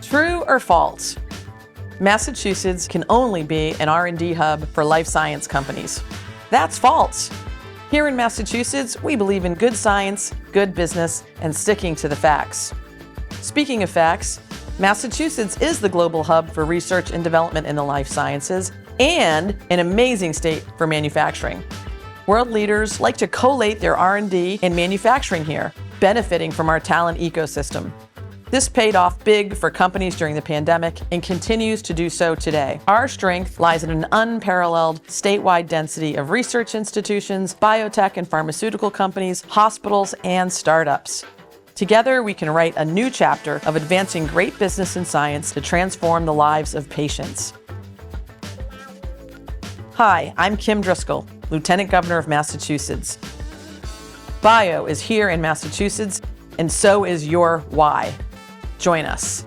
True or false? Massachusetts can only be an R&D hub for life science companies. That's false. Here in Massachusetts, we believe in good science, good business, and sticking to the facts. Speaking of facts, Massachusetts is the global hub for research and development in the life sciences and an amazing state for manufacturing. World leaders like to collate their R&D and manufacturing here, benefiting from our talent ecosystem. This paid off big for companies during the pandemic and continues to do so today. Our strength lies in an unparalleled statewide density of research institutions, biotech and pharmaceutical companies, hospitals, and startups. Together, we can write a new chapter of advancing great business and science to transform the lives of patients. Hi, I'm Kim Driscoll, Lieutenant Governor of Massachusetts. Bio is here in Massachusetts, and so is your why. Join us.